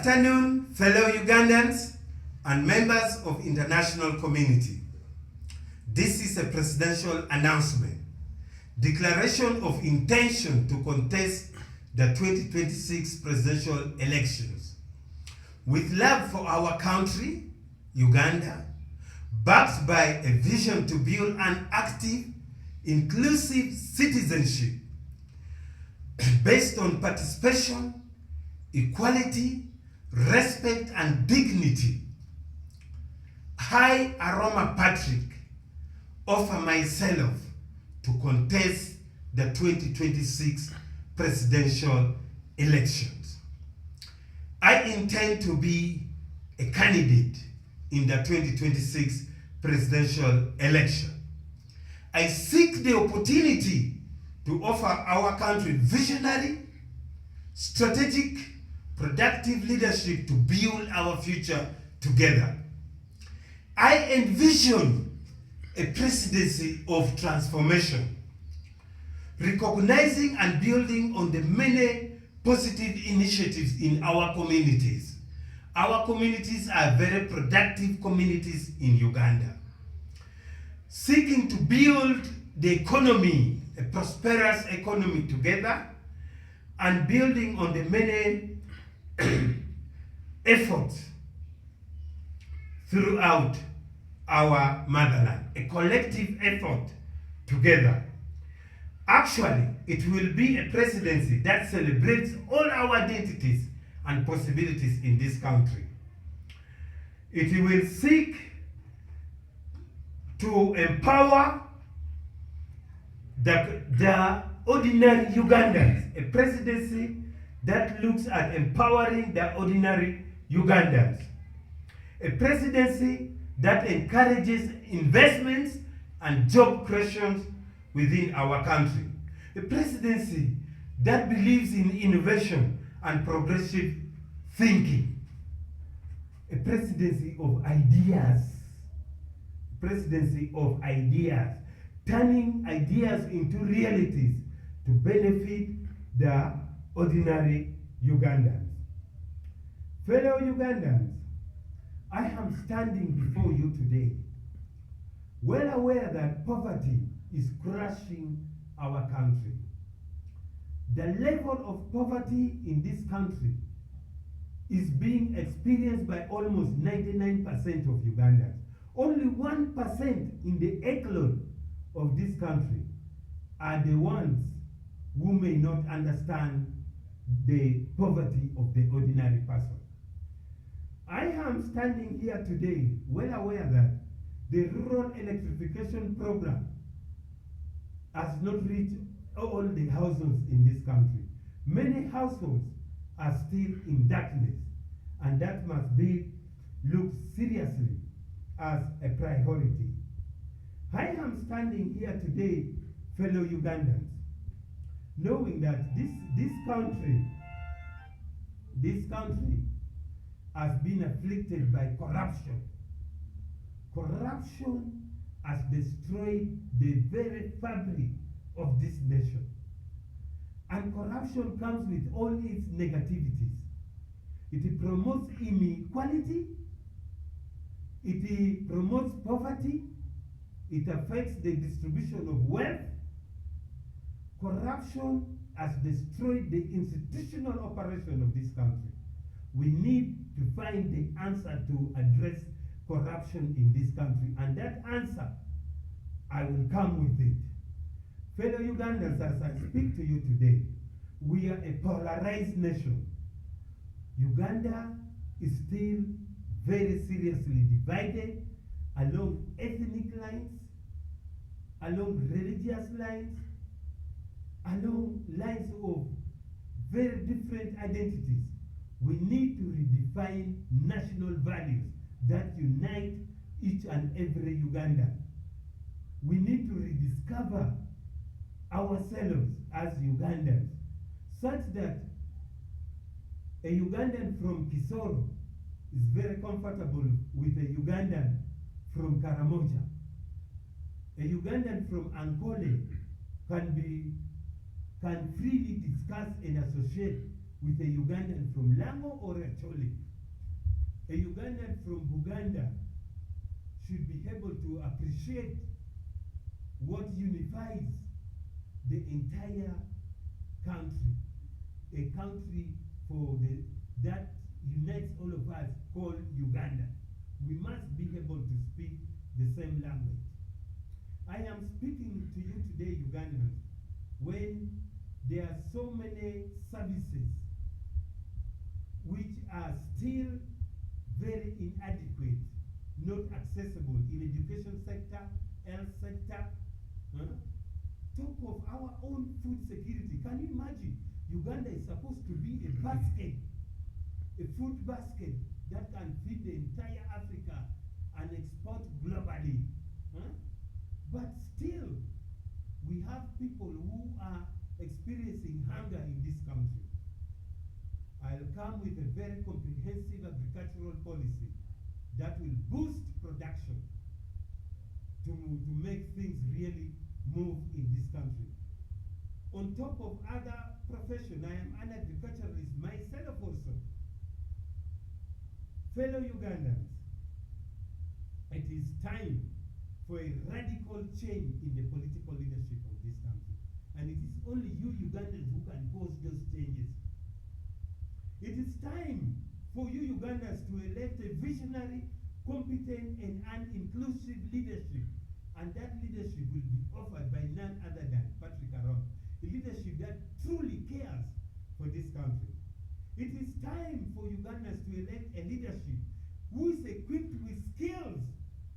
afternoon, fellow Ugandans and members of international community. This is a presidential announcement, declaration of intention to contest the 2026 presidential elections. With love for our country, Uganda, backed by a vision to build an active, inclusive citizenship based on participation, equality, respect, and dignity, I, Aroma Patrick, offer myself to contest the 2026 presidential elections. I intend to be a candidate in the 2026 presidential election. I seek the opportunity to offer our country visionary, strategic, productive leadership to build our future together. I envision a presidency of transformation, recognizing and building on the many positive initiatives in our communities. Our communities are very productive communities in Uganda, seeking to build the economy, a prosperous economy together, and building on the many efforts throughout our motherland, a collective effort together. Actually, it will be a presidency that celebrates all our identities and possibilities in this country. It will seek to empower the ordinary Ugandans, a presidency that looks at empowering the ordinary Ugandans, a presidency that encourages investments and job creation within our country, a presidency that believes in innovation and progressive thinking, a presidency of ideas, turning ideas into realities to benefit the ordinary Ugandans. Fellow Ugandans, I am standing before you today, well aware that poverty is crushing our country. The level of poverty in this country is being experienced by almost 99% of Ugandans. Only 1% in the echelon of this country are the ones who may not understand the poverty of the ordinary person. I am standing here today well aware that the rural electrification program has not reached all the households in this country. Many households are still in darkness, and that must be looked seriously as a priority. I am standing here today, fellow Ugandans, knowing that this country has been afflicted by corruption. Corruption has destroyed the very fabric of this nation. And corruption comes with all its negativities. It promotes inequality, it promotes poverty, it affects the distribution of wealth. Corruption has destroyed the institutional operation of this country. We need to find the answer to address corruption in this country, and that answer, I will come with it. Fellow Ugandans, as I speak to you today, we are a polarized nation. Uganda is still very seriously divided along ethnic lines, along religious lines, along lines of very different identities. We need to redefine national values that unite each and every Ugandan. We need to rediscover ourselves as Ugandans, such that a Ugandan from Kisoro is very comfortable with a Ugandan from Karamoja. A Ugandan from Ankole can freely discuss and associate with a Ugandan from Lango or Acholi. A Ugandan from Buganda should be able to appreciate what unifies the entire country. A country that unites all of us called Uganda. We must be able to speak the same language. I am speaking to you today, Ugandans, when there are so many services which are still very inadequate, not accessible in education sector, health sector. Talk of our own food security. Can you imagine? Uganda is supposed to be a basket, a food basket that can feed the entire Africa and export globally. But still, we have people who are experiencing hunger in this country. I'll come with a very comprehensive agricultural policy that will boost production to make things really move in this country. On top of other profession, I am an agriculturalist myself also. Fellow Ugandans, it is time for a radical change in the political leadership of this country. And it is only you Ugandans who can cause those changes. It is time for you Ugandans to elect a visionary, competent, and an inclusive leadership. And that leadership will be offered by none other than Patrick Aroma. A leadership that truly cares for this country. It is time for Ugandans to elect a leadership who is equipped with skills,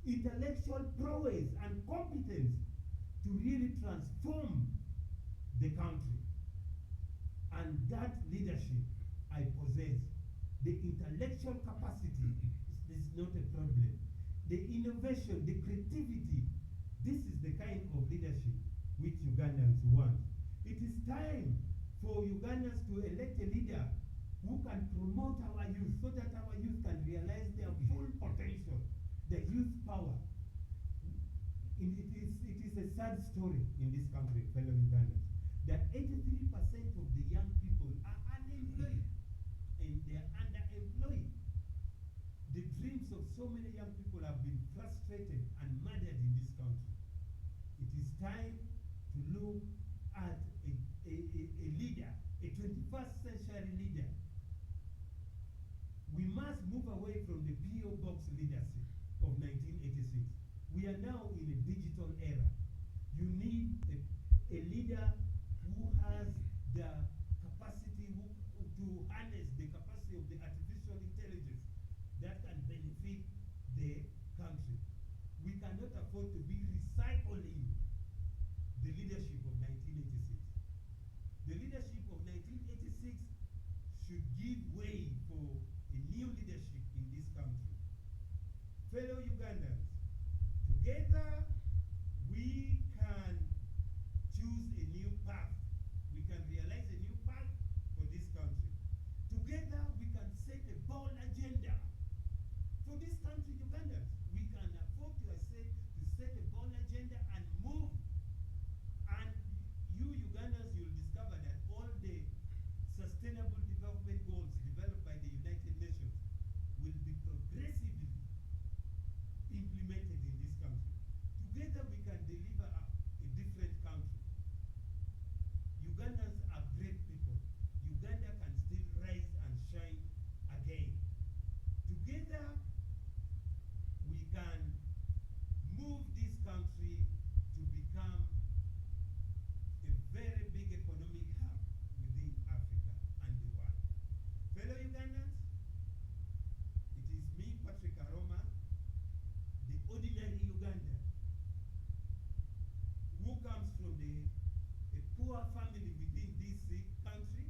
intellectual prowess, and competence to really transform the country. And that leadership I possess. The intellectual capacity is not a problem. The innovation, the creativity, this is the kind of leadership which Ugandans want. It is time for Ugandans to elect a leader who can promote our youth so that our youth can realize their full potential, their youth power. It is a sad story in this country, fellow Ugandans, that 83% of the young people are unemployed and they are underemployed. The dreams of so many young people have been frustrated and murdered in this country. It is time to look at a leader, a 21st century leader. We must move away from the P.O. box leadership of 1986. We are now in a digital era. You need a leader who has the capacity to harness the capacity of the artificial intelligence that can benefit the country. We cannot afford to be recycling the leadership of 1986. The leadership of 1986 should give way for a new leadership in this country. Fellow Ugandans, together we can choose a new path. We can realize a new path for this country. Together we can set a bold agenda for this country, Ugandans. We can afford to set a bold agenda and move. And you Ugandans, you'll discover that all the sustainable development goals developed by the United Nations will be progressively implemented in this country. Together we can deliver a different country. Ugandans are great people. Uganda can still rise and shine again. Together we can move this country to become a very big economic hub within Africa and the world. Fellow Ugandans, it is me, Patrick Aroma, the ordinary Ugandan, who comes from a poor family within this country,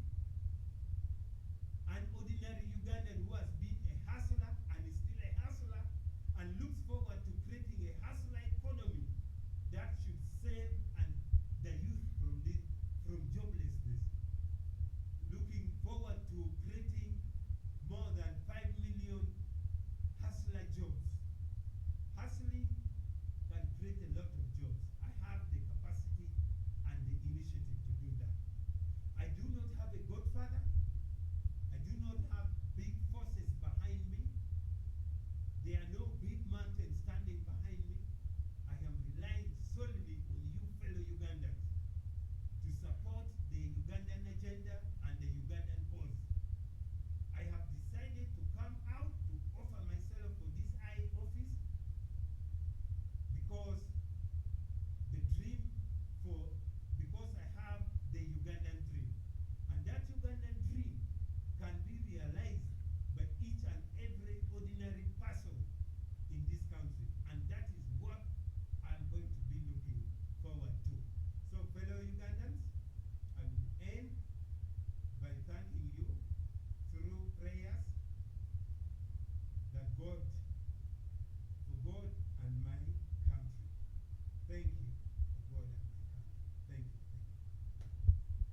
an ordinary Ugandan who has been a hustler and is still a hustler and looks forward to creating a hustler economy that should save the youth from joblessness. Looking forward to creating more than 5 million hustler jobs. Hustling can create a lot of jobs. I have the capacity and the initiative to do that. God